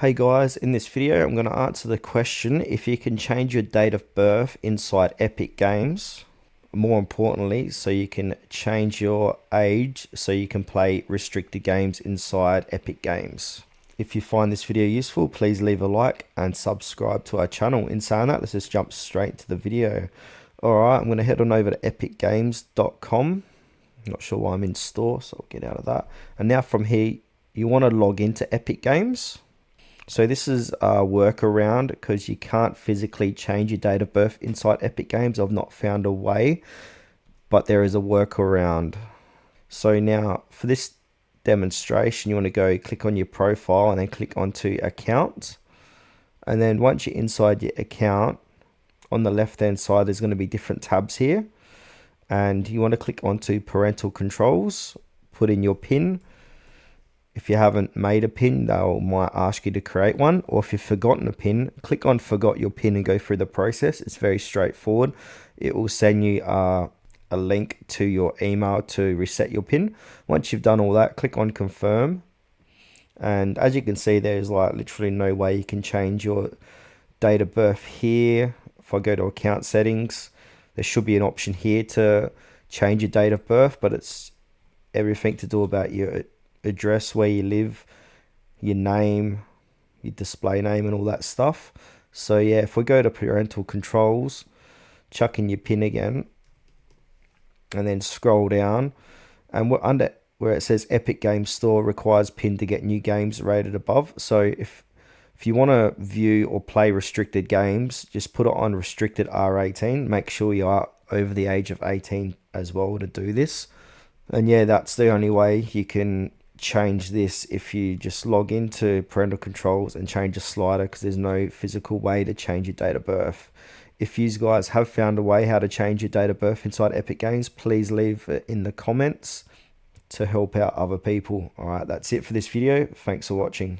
Hey guys, in this video I'm going to answer the question if you can change your date of birth inside Epic Games. More importantly, so you can change your age so you can play restricted games inside Epic Games. If you find this video useful, please leave a like and subscribe to our channel. In saying that, let's just jump straight to the video. Alright, I'm going to head on over to epicgames.com. Not sure why I'm in store, so I'll get out of that. And now from here, you want to log into Epic Games. So this is a workaround because you can't physically change your date of birth inside Epic Games. I've not found a way, but there is a workaround. So now for this demonstration, you want to go click on your profile and then click onto account. And then once you're inside your account, on the left hand side, there's going to be different tabs here. And you want to click onto parental controls, put in your PIN. If you haven't made a PIN, might ask you to create one. Or if you've forgotten a PIN, click on forgot your PIN and go through the process. It's very straightforward. It will send you a link to your email to reset your PIN. Once you've done all that, click on confirm. And as you can see, there's like literally no way you can change your date of birth here. If I go to account settings, there should be an option here to change your date of birth, but it's everything to do about your address, where you live, your name, your display name and all that stuff. So yeah, if we go to parental controls, chuck in your PIN again and then scroll down, and we're under where it says Epic Games Store requires PIN to get new games rated above. So if you want to view or play restricted games, just put it on restricted R18. Make sure you are over the age of 18 as well to do this. And yeah, that's the only way you can change this, if you just log into parental controls and change a slider, because there's no physical way to change your date of birth. If you guys have found a way how to change your date of birth inside Epic Games, please leave it in the comments to help out other people. Alright, that's it for this video. Thanks for watching.